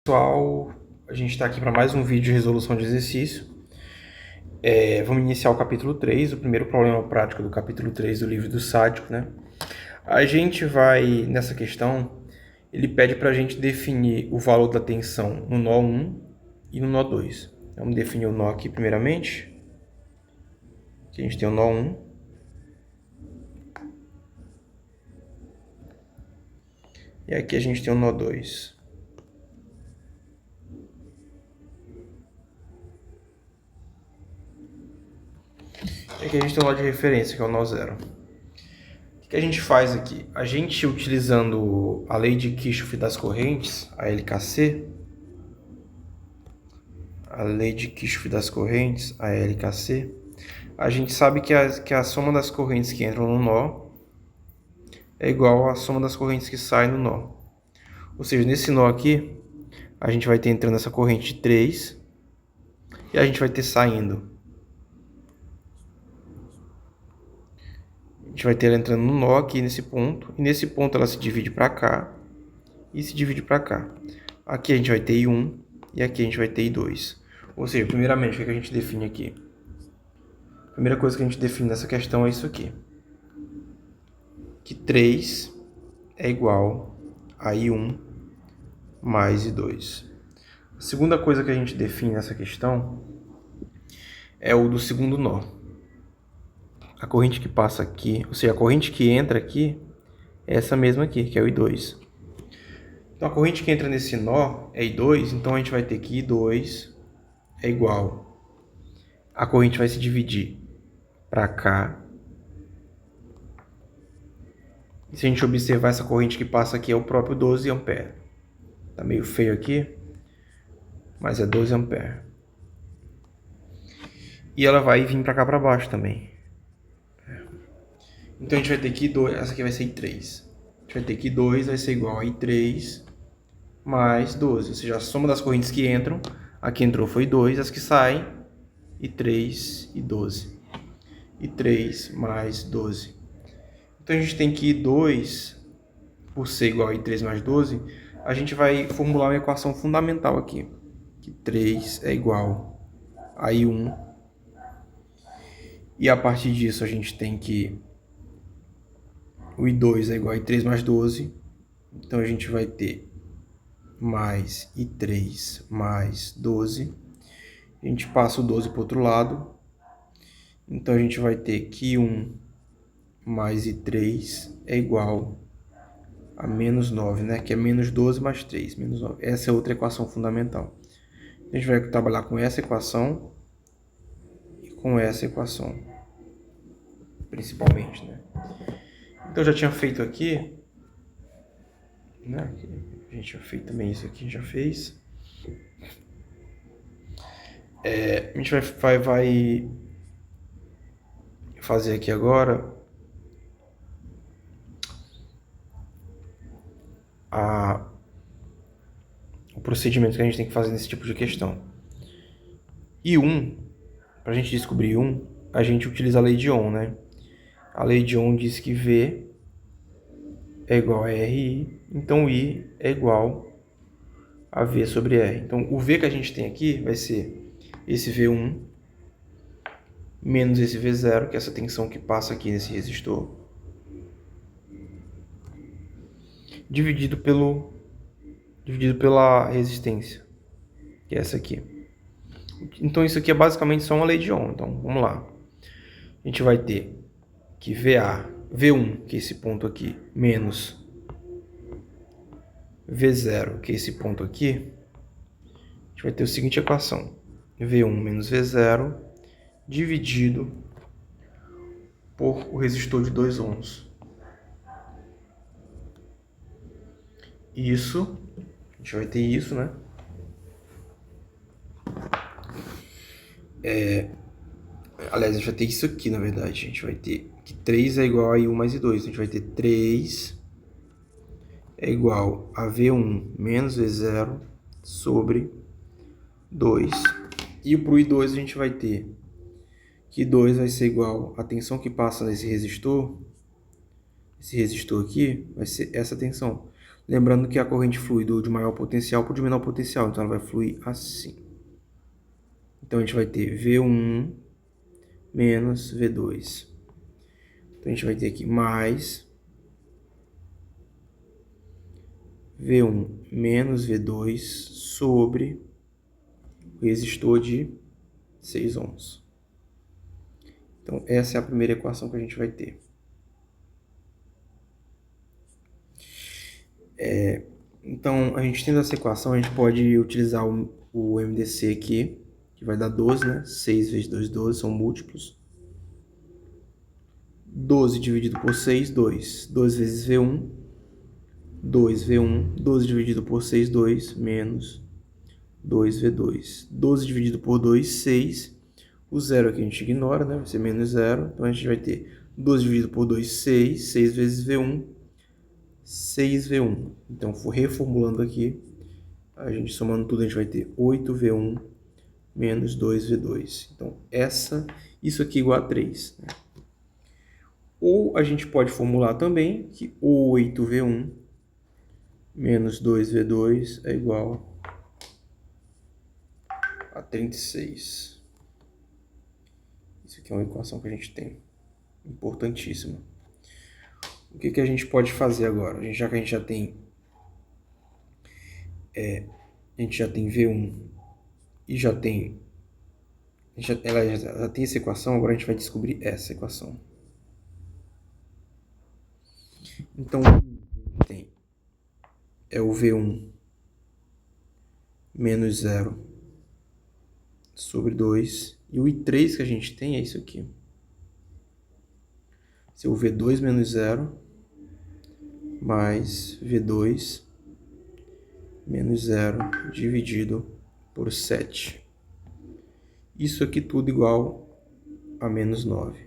Pessoal, a gente está aqui para mais um vídeo de resolução de exercício. Vamos iniciar o capítulo 3, o primeiro problema prático do capítulo 3 do livro do Sádico, né? A gente vai, nessa questão, ele pede para a gente definir o valor da tensão no nó 1 e no nó 2. Vamos definir o nó aqui primeiramente. Aqui a gente tem o nó 1. E aqui a gente tem o nó 2. E aqui a gente tem o nó de referência, que é o nó 0. O que a gente faz aqui? A gente, utilizando a lei de Kirchhoff das correntes, a LKC, a gente sabe que a soma das correntes que entram no nó é igual à soma das correntes que saem no nó. Ou seja, nesse nó aqui, a gente vai ter entrando essa corrente de 3 e a gente vai ter saindo. A gente vai ter ela entrando no nó aqui nesse ponto, e nesse ponto ela se divide para cá e se divide para cá. Aqui a gente vai ter I1 e aqui a gente vai ter I2. Ou seja, primeiramente, o que a gente define aqui? A primeira coisa que a gente define nessa questão é isso aqui. Que 3 é igual a I1 mais I2. A segunda coisa que a gente define nessa questão é o do segundo nó. A corrente que passa aqui, ou seja, a corrente que entra aqui é essa mesma aqui, que é o I2. Então, a corrente que entra nesse nó é I2, então a gente vai ter que I2 é igual. A corrente vai se dividir para cá. E se a gente observar, essa corrente que passa aqui é o próprio 12 amperes. Tá meio feio aqui, mas é 12 amperes. E ela vai vir para cá para baixo também. Então a gente vai ter que I2, essa aqui vai ser I3. A gente vai ter que I2 vai ser igual a I3 mais 12. Ou seja, a soma das correntes que entram, a que entrou foi 2, as que saem, I3 e 12. I3 mais 12. Então a gente tem que I2, por ser igual a I3 mais 12, a gente vai formular uma equação fundamental aqui. Que 3 é igual a I1. E a partir disso a gente tem que o I2 é igual a I3 mais 12. Então a gente vai ter mais I3 mais 12. A gente passa o 12 para o outro lado. Então a gente vai ter que I1 mais I3 é igual a menos 9, né? Que é menos 12 mais 3, menos 9. Essa é outra equação fundamental. A gente vai trabalhar com essa equação e com essa equação, principalmente, né? Então eu já tinha feito aqui, né? A gente já fez também isso aqui, já fez. A gente vai fazer aqui agora o procedimento que a gente tem que fazer nesse tipo de questão. I1, para a gente descobrir I1, a gente utiliza a lei de Ohm, né? A lei de Ohm diz que V é igual a RI, então I é igual a V sobre R. Então, o V que a gente tem aqui vai ser esse V1 menos esse V0, que é essa tensão que passa aqui nesse resistor, dividido pela resistência, que é essa aqui. Então, isso aqui é basicamente só uma lei de Ohm. Então, vamos lá. A gente vai ter que V1, que é esse ponto aqui, menos V0, que é esse ponto aqui, a gente vai ter a seguinte equação. V1 menos V0 dividido por o resistor de 2 ohms. Isso, a gente vai ter isso, né? Aliás, a gente vai ter isso aqui, na verdade. A gente vai ter que 3 é igual a I1 mais I2. Então, a gente vai ter 3 é igual a V1 menos V0 sobre 2. E para o I2 a gente vai ter que 2 vai ser igual à tensão que passa nesse resistor. Esse resistor aqui vai ser essa tensão. Lembrando que a corrente flui de maior potencial para o de menor potencial, então ela vai fluir assim. Então a gente vai ter V1 menos V2. Então a gente vai ter aqui mais V1 menos V2 sobre o resistor de 6 ohms. Então essa é a primeira equação que a gente vai ter. Então, a gente tendo essa equação, a gente pode utilizar o MDC aqui, que vai dar 12, né? 6 vezes 2, 12, são múltiplos. 12 dividido por 6, 2. 2 vezes V1, 2V1. 12 dividido por 6, 2, menos 2V2. 12 dividido por 2, 6. O zero aqui a gente ignora, né? Vai ser menos 0. Então, a gente vai ter 12 dividido por 2, 6. 6 vezes V1, 6V1. Então, reformulando aqui, a gente somando tudo, a gente vai ter 8V1 menos 2V2. Então, isso aqui é igual a 3. Né? Ou a gente pode formular também que 8V1 menos 2V2 é igual a 36. Isso aqui é uma equação que a gente tem, importantíssima. O que a gente pode fazer agora? Já que a gente já tem V1 e ela já tem essa equação, agora a gente vai descobrir essa equação. Então, o que a gente tem é o V1 menos 0 sobre 2, e o I3 que a gente tem é isso aqui. Esse é o V2 menos 0 mais V2 menos 0 dividido por 7. Isso aqui tudo igual a menos 9.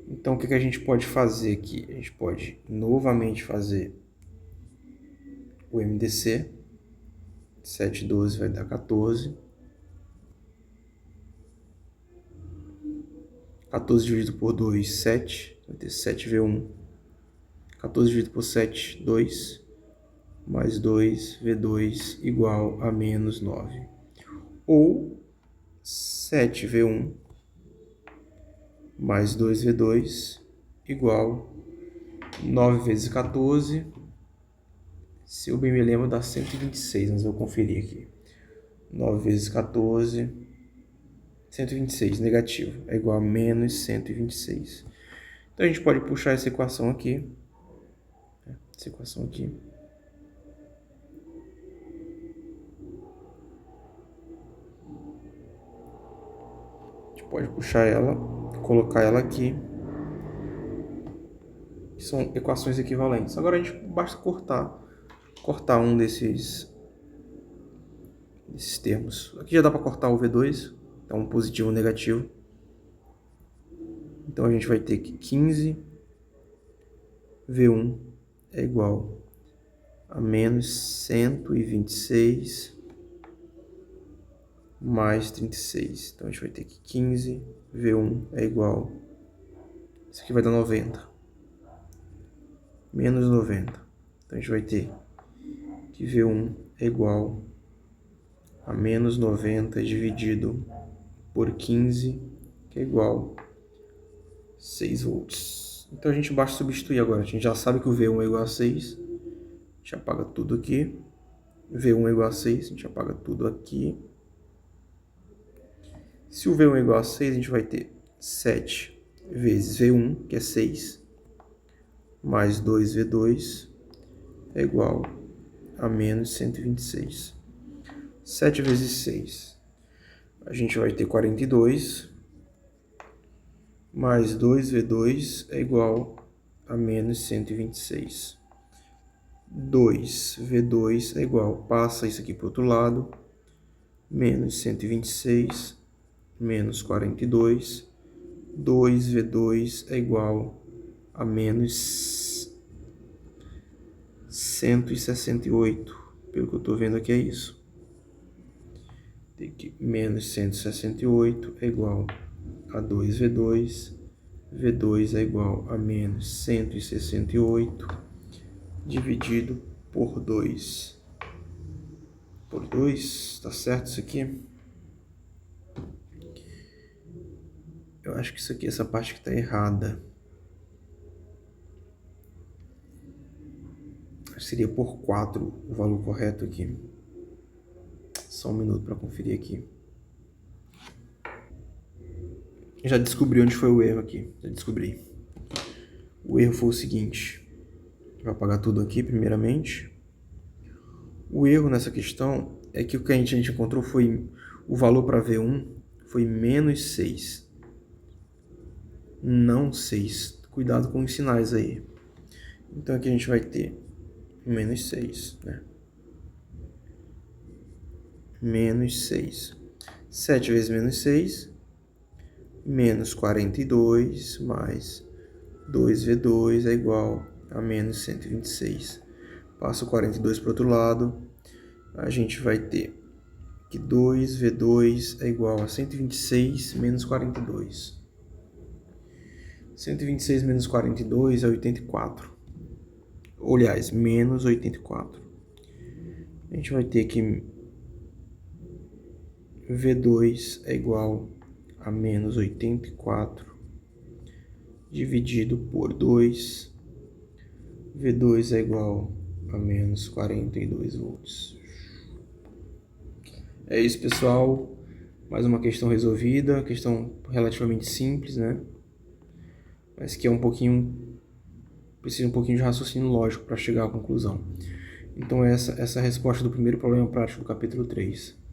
Então, o que a gente pode fazer aqui? A gente pode novamente fazer o MDC. 7, 12 vai dar 14. 14 dividido por 2, 7. Vai ter 7V1. 14 dividido por 7, 2. Mais 2V2 igual a menos 9. Ou 7V1 mais 2V2 igual 9 vezes 14. Se eu bem me lembro, dá 126, mas eu vou conferir aqui. 9 vezes 14, 126, negativo, é igual a menos 126. Então a gente pode puxar essa equação aqui. Essa equação aqui. A gente pode puxar ela, colocar ela aqui. São equações equivalentes. Agora a gente basta cortar um desses termos. Aqui já dá para cortar o V2, então um positivo e um negativo. Então a gente vai ter que 15 V1 é igual a menos 126 mais 36. Então a gente vai ter que 15 V1 é igual, isso aqui vai dar 90. Menos 90. Então a gente vai ter que V1 é igual a menos 90 dividido por 15, que é igual a 6 volts. Então a gente basta substituir agora. A gente já sabe que o V1 é igual a 6. A gente apaga tudo aqui. V1 é igual a 6, a gente apaga tudo aqui. Se o V1 é igual a 6, a gente vai ter 7 vezes V1, que é 6, mais 2V2 é igual a menos 126. 7 vezes 6, a gente vai ter 42, mais 2V2 é igual a menos 126. 2V2 é igual, passa isso aqui para o outro lado, menos 126, menos 42, 2V2 é igual a menos 168, pelo que eu estou vendo aqui é isso. Tem que menos 168 é igual a 2V2, V2 é igual a menos 168, dividido por 2. Por 2, tá certo isso aqui? Eu acho que isso aqui, essa parte que tá errada. Seria por 4 o valor correto aqui. Só um minuto para conferir aqui. Já descobri onde foi o erro aqui. Já descobri. O erro foi o seguinte. Vou apagar tudo aqui primeiramente. O erro nessa questão é que o que a gente encontrou foi o valor para V1 foi menos 6. Não 6. Cuidado com os sinais aí. Então aqui a gente vai ter menos 6, né? Menos 6. 7 vezes menos 6, menos 42, mais 2V2 é igual a menos 126. Passa o 42 para o outro lado, a gente vai ter que 2V2 é igual a 126 menos 42. 126 menos 42 é 84. Aliás, menos 84. A gente vai ter que V2 é igual a menos 84 dividido por 2. V2 é igual a menos 42 volts. É isso, pessoal. Mais uma questão resolvida. Questão relativamente simples, né? Mas que é precisa um pouquinho de raciocínio lógico para chegar à conclusão. Então essa é a resposta do primeiro problema prático do capítulo 3.